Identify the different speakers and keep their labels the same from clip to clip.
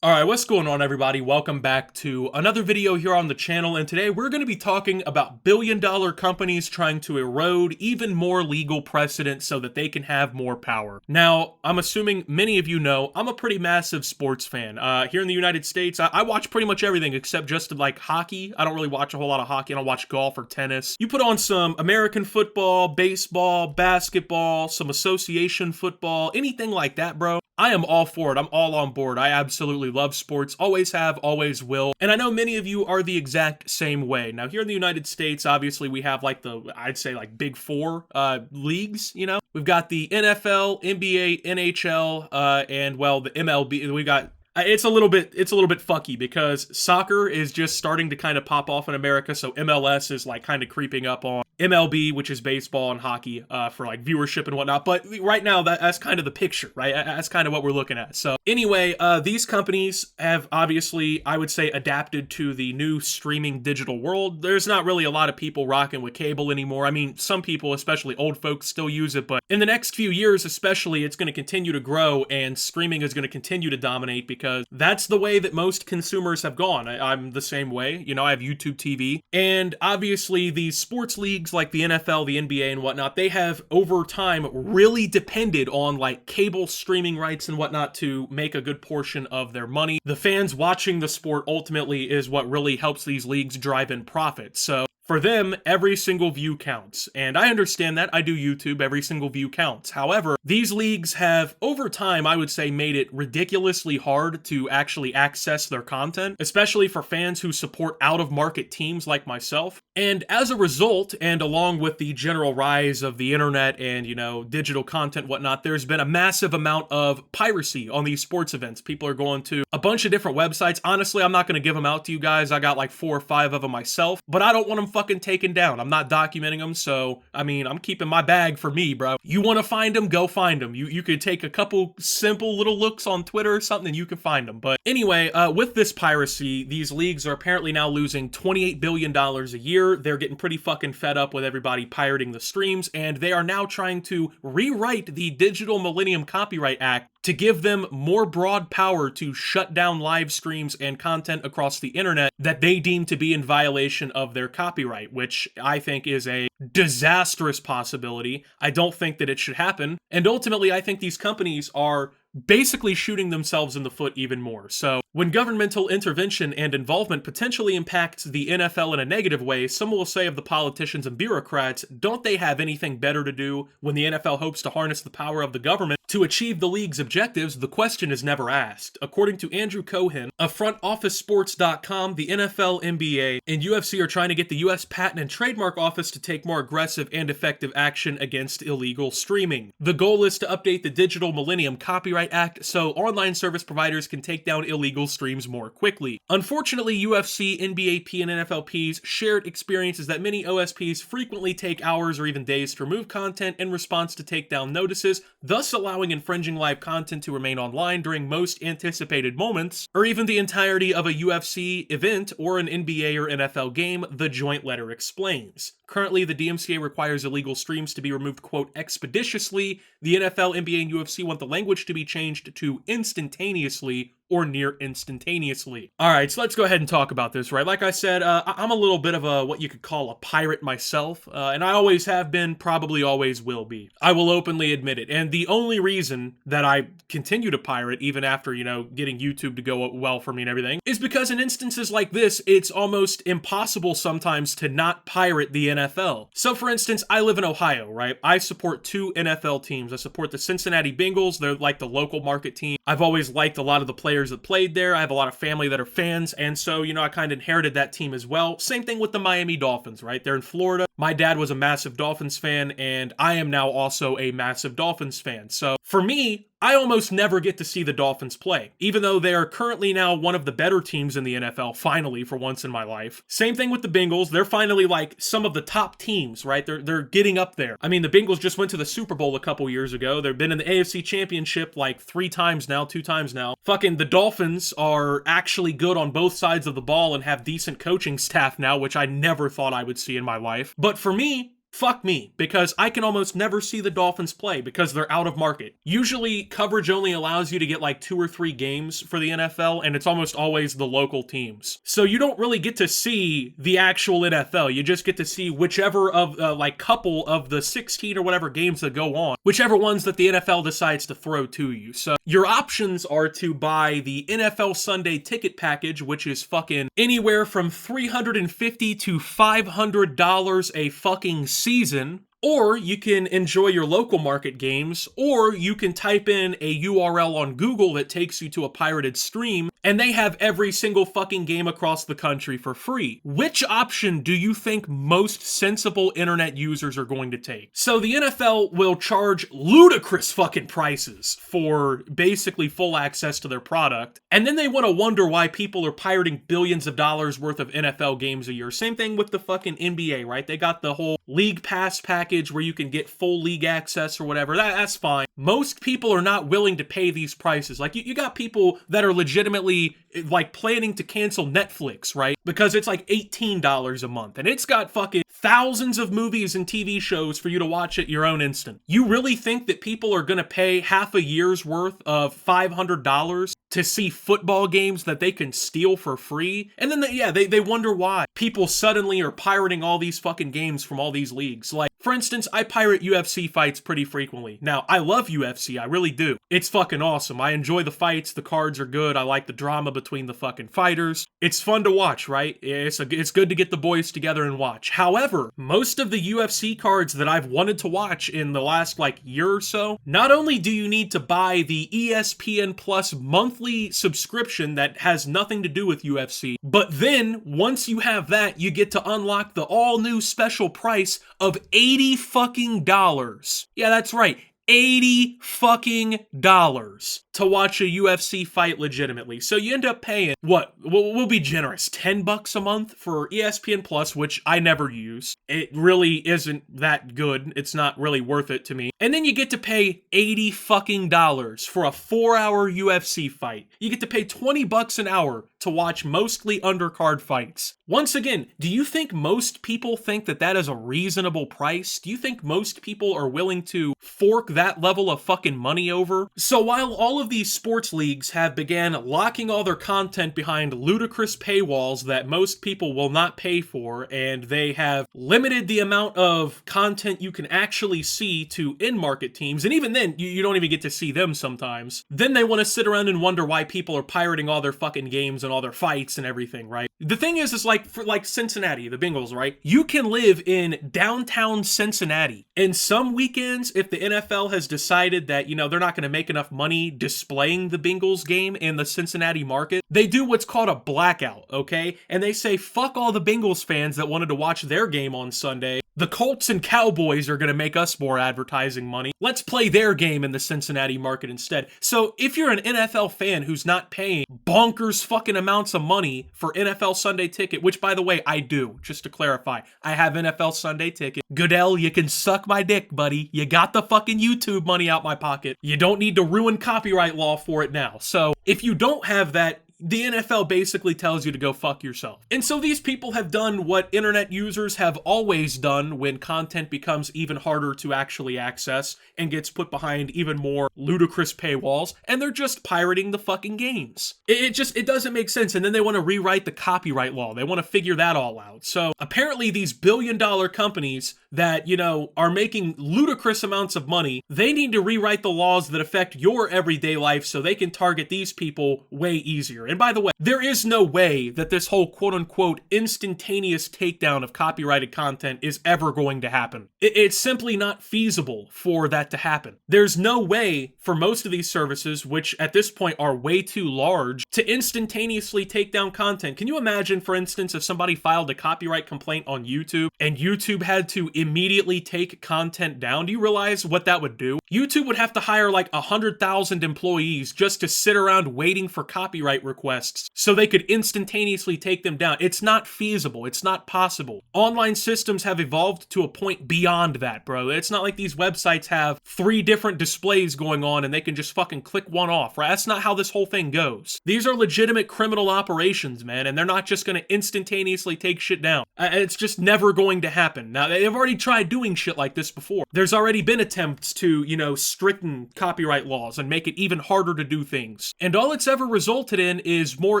Speaker 1: Alright, what's going on everybody? Welcome back to another video here on the channel, and today we're going to be talking about billion-dollar companies trying to erode even more legal precedent so that they can have more power. Now, I'm assuming many of you know, I'm a pretty massive sports fan. Here in the United States, I watch pretty much everything except just like hockey. I don't really watch a whole lot of hockey. I don't watch golf or tennis. You put on some American football, baseball, basketball, some association football, anything like that, bro. I am all for it. I'm all on board. I absolutely love sports. Always have, always will. And I know many of you are the exact same way. Now, here in the United States, obviously, we have like I'd say like big four leagues, you know? We've got the NFL, NBA, NHL, and well, the MLB. We got it's a little bit fucky because soccer is just starting to kind of pop off in America, so MLS is like kind of creeping up on MLB, which is baseball and hockey, for like viewership and whatnot. But right now, that's kind of the picture, right? That's kind of what we're looking at. So anyway, these companies have obviously, I would say, adapted to the new streaming digital world. There's not really a lot of people rocking with cable anymore. I mean, some people, especially old folks, still use it, but in the next few years, especially, it's going to continue to grow and streaming is going to continue to dominate because that's the way that most consumers have gone. I'm the same way. You know, I have YouTube TV, and obviously these sports leagues like the NFL, the NBA, and whatnot, they have over time really depended on like cable streaming rights and whatnot to make a good portion of their money. The fans watching the sport ultimately is what really helps these leagues drive in profit. So for them, every single view counts. And I understand that. I do YouTube. Every single view counts. However, these leagues have, over time, I would say, made it ridiculously hard to actually access their content, especially for fans who support out-of-market teams like myself. And as a result, and along with the general rise of the internet and, you know, digital content, whatnot, there's been a massive amount of piracy on these sports events. People are going to a bunch of different websites. Honestly, I'm not going to give them out to you guys. I got like 4 or 5 of them myself, but I don't want them fucking taken down. I'm not documenting them, so I mean, I'm keeping my bag for me, bro. You want to find them, go find them. You could take a couple simple little looks on Twitter or something and you can find them. But anyway, with this piracy, these leagues are apparently now losing $28 billion a year. They're getting pretty fucking fed up with everybody pirating the streams, and they are now trying to rewrite the Digital Millennium Copyright Act to give them more broad power to shut down live streams and content across the internet that they deem to be in violation of their copyright, which I think is a disastrous possibility. I don't think that it should happen. And ultimately, I think these companies are basically shooting themselves in the foot even more. So when governmental intervention and involvement potentially impacts the NFL in a negative way, some will say of the politicians and bureaucrats, don't they have anything better to do when the NFL hopes to harness the power of the government to achieve the league's objectives? The question is never asked. According to Andrew Cohen of FrontOfficeSports.com, the NFL, NBA, and UFC are trying to get the US Patent and Trademark Office to take more aggressive and effective action against illegal streaming. The goal is to update the Digital Millennium Copyright Act so online service providers can take down illegal streams more quickly. Unfortunately, UFC, NBAP, and NFLP's shared experience is that many OSPs frequently take hours or even days to remove content in response to takedown notices, thus allowing infringing live content to remain online during most anticipated moments, or even the entirety of a UFC event or an NBA or NFL game, the joint letter explains. Currently, the DMCA requires illegal streams to be removed, quote, expeditiously. The NFL, NBA, and UFC want the language to be changed to instantaneously or near instantaneously. All right, so let's go ahead and talk about this, right? Like I said, I'm a little bit of a, what you could call a pirate myself, and I always have been, probably always will be. I will openly admit it. And the only reason that I continue to pirate, even after, you know, getting YouTube to go well for me and everything, is because in instances like this, it's almost impossible sometimes to not pirate the NFL. So for instance, I live in Ohio, right? I support 2 NFL teams. I support the Cincinnati Bengals. They're like the local market team. I've always liked a lot of the players that played there. I have a lot of family that are fans, and so, you know, I kind of inherited that team as well. Same thing with the Miami Dolphins, right? They're in Florida. My dad was a massive Dolphins fan, and I am now also a massive Dolphins fan. So for me, I almost never get to see the Dolphins play, even though they are currently now one of the better teams in the NFL, finally, for once in my life. Same thing with the Bengals. They're finally like some of the top teams, right? They're getting up there. I mean, the Bengals just went to the Super Bowl a couple years ago. They've been in the AFC Championship like 3 times now, 2 times now. Fucking the Dolphins are actually good on both sides of the ball and have decent coaching staff now, which I never thought I would see in my life. But for me, Fuck me, because I can almost never see the Dolphins play because they're out of market. Usually, coverage only allows you to get like 2 or 3 games for the NFL, and it's almost always the local teams. So you don't really get to see the actual NFL. You just get to see whichever of, like, couple of the 16 or whatever games that go on, whichever ones that the NFL decides to throw to you. So your options are to buy the NFL Sunday ticket package, which is fucking anywhere from $350 to $500 a fucking season, or you can enjoy your local market games, or you can type in a URL on Google that takes you to a pirated stream, and they have every single fucking game across the country for free. Which option do you think most sensible internet users are going to take? So the NFL will charge ludicrous fucking prices for basically full access to their product, and then they want to wonder why people are pirating billions of dollars worth of NFL games a year. Same thing with the fucking NBA, right? They got the whole League Pass package where you can get full league access or whatever. That's fine. Most people are not willing to pay these prices. Like, you got people that are legitimately like planning to cancel Netflix, right? Because it's like $18 a month, and it's got fucking thousands of movies and TV shows for you to watch at your own instant. You really think that people are gonna pay half a year's worth of $500 to see football games that they can steal for free? And then they wonder why people suddenly are pirating all these fucking games from all these leagues. Like, for instance, I pirate UFC fights pretty frequently. Now, I love UFC, I really do. It's fucking awesome. I enjoy the fights, the cards are good, I like the drama between the fucking fighters. It's fun to watch, right? It's good to get the boys together and watch. However, most of the UFC cards that I've wanted to watch in the last like year or so, not only do you need to buy the ESPN Plus monthly subscription that has nothing to do with UFC, but then once you have that, you get to unlock the all new special price of $80 fucking dollars. Yeah, that's right. $80 fucking dollars to watch a UFC fight legitimately. So you end up paying, what, we'll be generous, $10 a month for ESPN Plus, which I never use. It really isn't that good. It's not really worth it to me. And then you get to pay $80 fucking dollars for a 4-hour UFC fight. You get to pay $20 an hour to watch mostly undercard fights. Once again, do you think most people think that that is a reasonable price? Do you think most people are willing to fork that level of fucking money over? So while all of these sports leagues have began locking all their content behind ludicrous paywalls that most people will not pay for, and they have limited the amount of content you can actually see to in-market teams, and even then, you don't even get to see them sometimes, then they want to sit around and wonder why people are pirating all their fucking games and all their fights and everything, right? The thing is like, for like Cincinnati, the Bengals, right? You can live in downtown Cincinnati, and some weekends, if the NFL has decided that, they're not going to make enough money displaying the Bengals game in the Cincinnati market, they do what's called a blackout, okay? And they say, fuck all the Bengals fans that wanted to watch their game on Sunday. The Colts and Cowboys are going to make us more advertising money. Let's play their game in the Cincinnati market instead. So if you're an NFL fan who's not paying bonkers fucking amounts of money for NFL Sunday Ticket, which by the way, I do, just to clarify, I have NFL Sunday Ticket. Goodell, you can suck my dick, buddy. You got the fucking YouTube money out my pocket. You don't need to ruin copyright law for it now. So if you don't have that, the NFL basically tells you to go fuck yourself. And so these people have done what internet users have always done when content becomes even harder to actually access and gets put behind even more ludicrous paywalls, and they're just pirating the fucking games. It doesn't make sense, and then they want to rewrite the copyright law. They want to figure that all out. So apparently these billion-dollar companies that, are making ludicrous amounts of money, they need to rewrite the laws that affect your everyday life so they can target these people way easier. And by the way, there is no way that this whole quote-unquote instantaneous takedown of copyrighted content is ever going to happen. It's simply not feasible for that to happen. There's no way for most of these services, which at this point are way too large, to instantaneously take down content. Can you imagine, for instance, if somebody filed a copyright complaint on YouTube and YouTube had to immediately take content down? Do you realize what that would do? YouTube would have to hire like 100,000 employees just to sit around waiting for copyright requests so they could instantaneously take them down. It's not feasible. It's not possible. Online systems have evolved to a point beyond that, bro. It's not like these websites have 3 different displays going on and they can just fucking click one off, right? That's not how this whole thing goes. These are legitimate criminal operations, man, and they're not just going to instantaneously take shit down. It's just never going to happen. Now, they've already tried doing shit like this before. There's already been attempts to, stricten copyright laws and make it even harder to do things. And all it's ever resulted in is more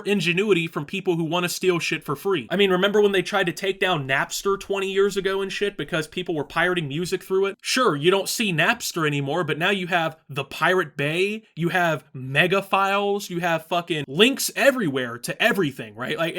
Speaker 1: ingenuity from people who want to steal shit for free. I mean, remember when they tried to take down Napster 20 years ago and shit because people were pirating music through it? Sure, you don't see Napster anymore, but now you have the Pirate Bay, you have mega files, you have fucking links everywhere to everything, right? Like,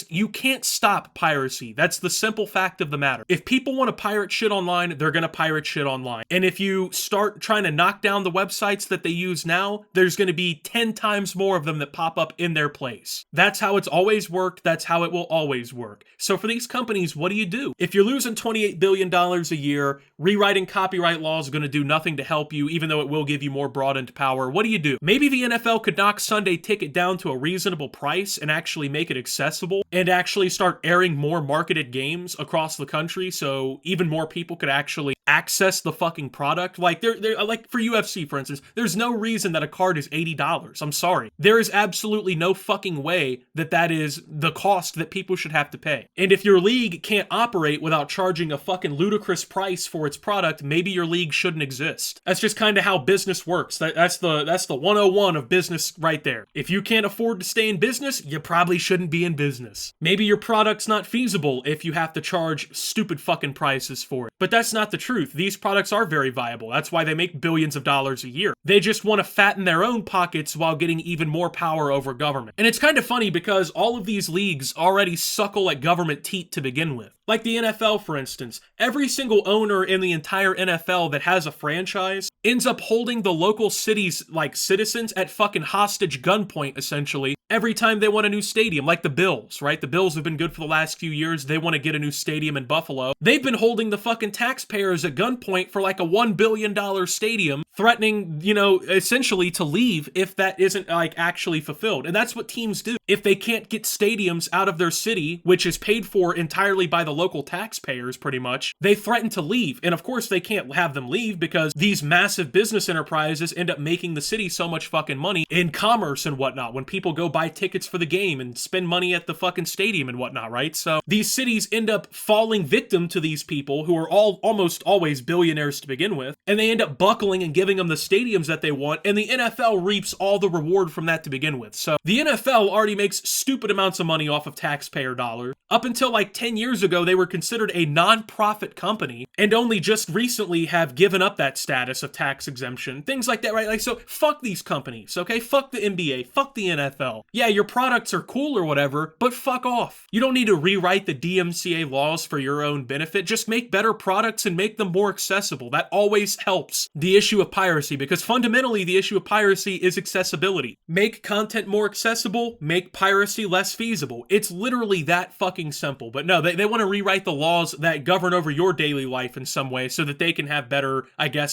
Speaker 1: you can't stop piracy. That's the simple fact of the matter. If people want to pirate shit online, they're gonna pirate shit online. And if you start trying to knock down the websites that they use now, there's gonna be 10 times more of them that pop up in their place. That's how it's always worked. That's how it will always work. So for these companies, what do you do? If you're losing $28 billion a year, rewriting copyright laws is gonna do nothing to help you, even though it will give you more broadened power. What do? Maybe the NFL could knock Sunday Ticket down to a reasonable price and actually make it accessible and actually start airing more marketed games across the country so even more people could actually access the fucking product. Like, like for UFC, for instance, there's no reason that a card is $80. I'm sorry. There is absolutely no fucking way that that is the cost that people should have to pay. And if your league can't operate without charging a fucking ludicrous price for its product, maybe your league shouldn't exist. That's just kind of how business works. That's the 101 of business right there. If you can't afford to stay in business, you probably shouldn't be in business. Maybe your product's not feasible if you have to charge stupid fucking prices for it. But that's not the truth. These products are very viable. That's why they make billions of dollars a year. They just want to fatten their own pockets while getting even more power over government. And it's kind of funny because all of these leagues already suckle at government teat to begin with. Like the NFL, for instance, every single owner in the entire NFL that has a franchise ends up holding the local city's, citizens at fucking hostage gunpoint, essentially, every time they want a new stadium, like the Bills, right? The Bills have been good for the last few years. They want to get a new stadium in Buffalo. They've been holding the fucking taxpayers at gunpoint for like a $1 billion stadium, threatening, essentially to leave if that isn't, actually fulfilled. And that's what teams do. If they can't get stadiums out of their city, which is paid for entirely by the local taxpayers, pretty much, they threaten to leave. And of course, they can't have them leave because these massive business enterprises end up making the city so much fucking money in commerce and whatnot when people go buy tickets for the game and spend money at the fucking stadium and whatnot, right? So these cities end up falling victim to these people who are almost always billionaires to begin with, and they end up buckling and giving them the stadiums that they want, and the NFL reaps all the reward from that to begin with. So the NFL already makes stupid amounts of money off of taxpayer dollars. Up until 10 years ago, they were considered a non-profit company and only just recently have given up that status of tax exemption. Things like that, right? So fuck these companies, okay? Fuck the NBA, fuck the NFL. Yeah, your products are cool or whatever, but fuck off. You don't need to rewrite the DMCA laws for your own benefit. Just make better products and make them more accessible. That always helps the issue of piracy, because fundamentally the issue of piracy is accessibility. Make content more accessible, make piracy less feasible. It's literally that fucking simple. But no, they want to rewrite the laws that govern over your daily life in some way so that they can have better,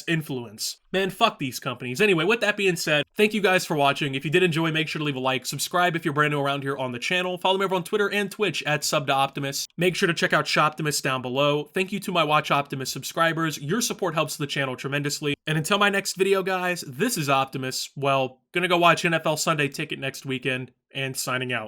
Speaker 1: influence. Man, fuck these companies. Anyway, with that being said, thank you guys for watching. If you did enjoy, make sure to leave a like, subscribe if you're brand new around here on the channel, follow me over on Twitter and Twitch at @SubToOptimus. Make sure to check out Shoptimus down below. Thank you to my Watch Optimus subscribers. Your support helps the channel tremendously. And until my next video, guys, this is Optimus. Well, gonna go watch NFL Sunday Ticket next weekend, and signing out.